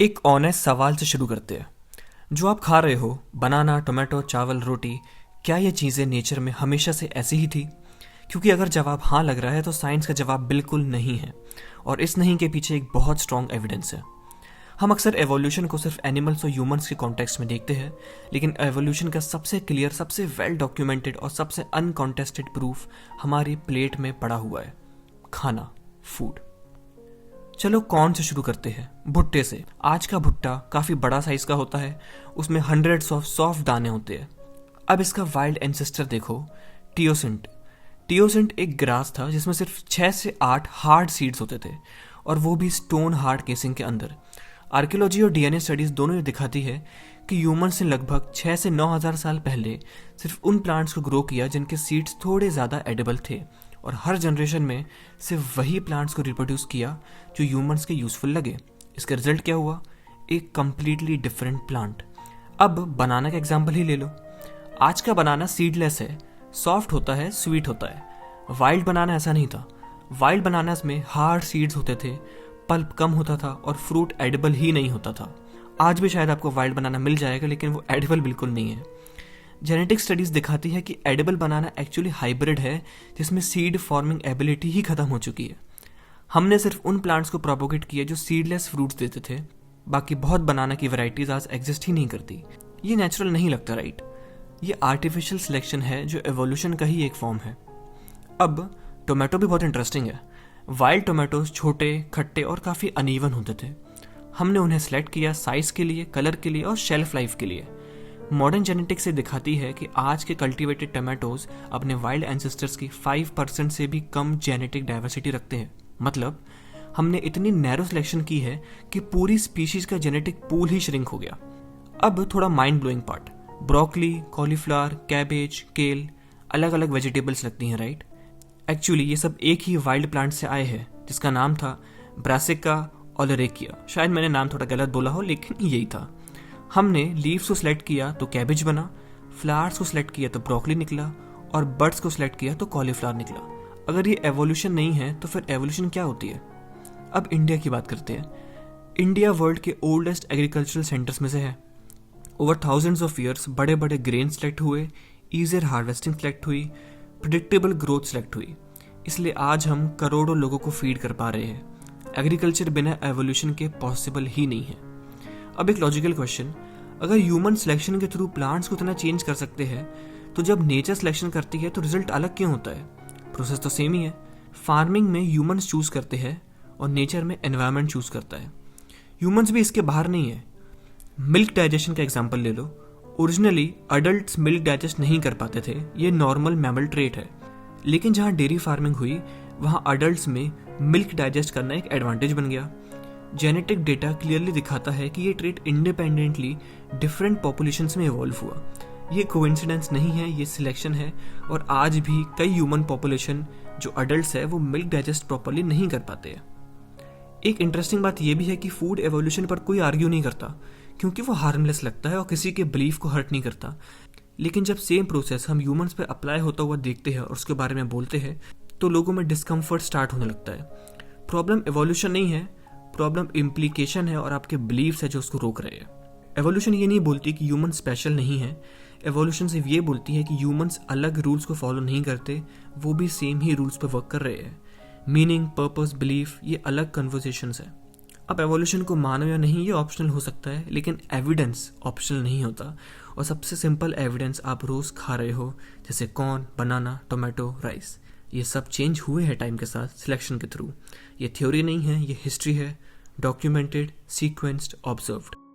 एक ऑनेस्ट सवाल से शुरू करते हैं। जो आप खा रहे हो, बनाना, टोमेटो, चावल, रोटी, क्या ये चीज़ें नेचर में हमेशा से ऐसी ही थी? क्योंकि अगर जवाब हाँ लग रहा है तो साइंस का जवाब बिल्कुल नहीं है, और इस नहीं के पीछे एक बहुत स्ट्रॉन्ग एविडेंस है। हम अक्सर एवोल्यूशन को सिर्फ एनिमल्स और ह्यूमंस के कॉन्टेक्स्ट में देखते हैं, लेकिन एवोल्यूशन का सबसे क्लियर, सबसे वेल डॉक्यूमेंटेड और सबसे अनकॉन्टेस्टेड प्रूफ हमारी प्लेट में पड़ा हुआ है। खाना, फूड। चलो कौन से शुरू करते हैं? भुट्टे से। आज का भुट्टा काफी बड़ा साइज का होता है, उसमें हंड्रेड्स ऑफ सॉफ्ट दाने होते हैं। अब इसका वाइल्ड एंसेस्टर देखो, टियोसिंट। टियोसिंट एक ग्रास था जिसमें सिर्फ 6 से 8 हार्ड सीड्स होते थे, और वो भी स्टोन हार्ड केसिंग के अंदर। आर्कियोलॉजी और डीएनए स्टडीज दोनों ये दिखाती है कि ह्यूमंस ने लगभग 6 से 9,000 साल पहले सिर्फ उन प्लांट्स को ग्रो किया जिनके सीड्स थोड़े ज़्यादा एडिबल थे, और हर जनरेशन में सिर्फ वही प्लांट्स को रिप्रोड्यूस किया जो ह्यूमंस के यूजफुल लगे। इसका रिजल्ट क्या हुआ? एक कंप्लीटली डिफरेंट प्लांट। अब बनाना का एग्जाम्पल ही ले लो। आज का बनाना सीडलेस है, सॉफ्ट होता है, स्वीट होता है। वाइल्ड बनाना ऐसा नहीं था। वाइल्ड बनानास में हार्ड सीड्स होते थे, पल्प कम होता था और फ्रूट एडिबल ही नहीं होता था। आज भी शायद आपको वाइल्ड बनाना मिल जाएगा, लेकिन वो एडिबल बिल्कुल नहीं है। जेनेटिक स्टडीज दिखाती है कि एडिबल बनाना एक्चुअली हाइब्रिड है, जिसमें सीड फॉर्मिंग एबिलिटी ही खत्म हो चुकी है। हमने सिर्फ उन प्लांट्स को प्रोपोगेट किया जो सीडलेस फ्रूट्स देते थे, बाकी बहुत बनाना की वैरायटीज आज एग्जिस्ट ही नहीं करती। ये नेचुरल नहीं लगता, राइट? ये आर्टिफिशियल सिलेक्शन है जो एवोल्यूशन का ही एक फॉर्म है। अब टोमेटो भी बहुत इंटरेस्टिंग है। वाइल्ड टोमेटोज छोटे, खट्टे और काफ़ी अनइवन होते थे। हमने उन्हें सेलेक्ट किया साइज के लिए, कलर के लिए और शेल्फ लाइफ के लिए। मॉडर्न जेनेटिक्स से दिखाती है कि आज के कल्टीवेटेड टोमेटोज अपने वाइल्ड एंसेस्टर्स की 5% से भी कम जेनेटिक डाइवर्सिटी रखते हैं। मतलब हमने इतनी नैरो सिलेक्शन की है कि पूरी स्पीशीज का जेनेटिक पूल ही श्रिंक हो गया। अब थोड़ा mind blowing part. Broccoli, cauliflower, cabbage, केल, अलग अलग वेजिटेबल्स लगती हैं, राइट? एक्चुअली ये सब एक ही वाइल्ड प्लांट से आए हैं जिसका नाम था ब्रासिका ओलेरेकिया। शायद मैंने नाम थोड़ा गलत बोला हो, लेकिन यही था। हमने लीव्स को सिलेक्ट किया तो कैबेज बना, फ्लावर्स को सिलेक्ट किया तो ब्रोकली निकला, और बर्ड्स को सिलेक्ट किया तो कॉलीफ्लावर निकला। अगर ये एवोल्यूशन नहीं है तो फिर एवोल्यूशन क्या होती है? अब इंडिया की बात करते हैं। इंडिया वर्ल्ड के ओल्डेस्ट एग्रीकल्चरल सेंटर्स में से है। ओवर थाउजेंड्स ऑफ ईयर्स बड़े बड़े ग्रेन सेलेक्ट हुए, ईजियर हार्वेस्टिंग सेलेक्ट हुई, प्रिडिक्टेबल ग्रोथ सेलेक्ट हुई। इसलिए आज हम करोड़ों लोगों को फीड कर पा रहे हैं। एग्रीकल्चर बिना एवोल्यूशन के पॉसिबल ही नहीं है। अब एक लॉजिकल क्वेश्चन, अगर ह्यूमन सिलेक्शन के थ्रू प्लांट्स को इतना चेंज कर सकते हैं, तो जब नेचर सिलेक्शन करती है तो रिजल्ट अलग क्यों होता है? प्रोसेस तो सेम ही है। फार्मिंग में ह्यूमंस चूज करते हैं और नेचर में एनवायरनमेंट चूज करता है। ह्यूमंस भी इसके बाहर नहीं है। मिल्क डाइजेशन का एग्जाम्पल ले लो। ओरिजिनली अडल्ट्स मिल्क डाइजेस्ट नहीं कर पाते थे, ये नॉर्मल मैमल ट्रेट है। लेकिन जहाँ डेयरी फार्मिंग हुई, वहाँ अडल्ट्स में मिल्क डाइजेस्ट करना एक एडवांटेज बन गया। जेनेटिक डेटा क्लियरली दिखाता है कि ये ट्रेट इंडिपेंडेंटली डिफरेंट पॉपुलेशंस में इवॉल्व हुआ। ये कोइंसिडेंस नहीं है, ये सिलेक्शन है। और आज भी कई ह्यूमन पॉपुलेशन जो अडल्ट्स है वो मिल्क डाइजेस्ट प्रॉपरली नहीं कर पाते हैं। एक इंटरेस्टिंग बात यह भी है कि फूड एवोल्यूशन पर कोई आर्ग्यू नहीं करता, क्योंकि वो हार्मलेस लगता है और किसी के बिलीफ को हर्ट नहीं करता। लेकिन जब सेम प्रोसेस हम ह्यूमंस पे अप्लाई होता हुआ देखते हैं और उसके बारे में बोलते हैं, तो लोगों में डिस्कम्फर्ट स्टार्ट होने लगता है। प्रॉब्लम एवोल्यूशन नहीं है, प्रॉब्लम इम्प्लीकेशन है और आपके बिलीव्स है जो उसको रोक रहे हैं। एवोल्यूशन ये नहीं बोलती कि ह्यूमन स्पेशल नहीं है। एवोल्यूशन सिर्फ ये बोलती है कि ह्यूमंस अलग रूल्स को फॉलो नहीं करते, वो भी सेम ही रूल्स पे वर्क कर रहे हैं। मीनिंग, पर्पस, बिलीफ, ये अलग कन्वर्सेशंस है। अब एवोल्यूशन को मानो या नहीं, ये ऑप्शनल हो सकता है, लेकिन एविडेंस ऑप्शनल नहीं होता। और सबसे सिंपल एविडेंस आप रोज खा रहे हो, जैसे कॉर्न, बनाना, टोमेटो, राइस, ये सब चेंज हुए हैं टाइम के साथ सिलेक्शन के थ्रू। ये थ्योरी नहीं है, ये हिस्ट्री है, डॉक्यूमेंटेड, सीक्वेंस्ड, ऑब्जर्व्ड।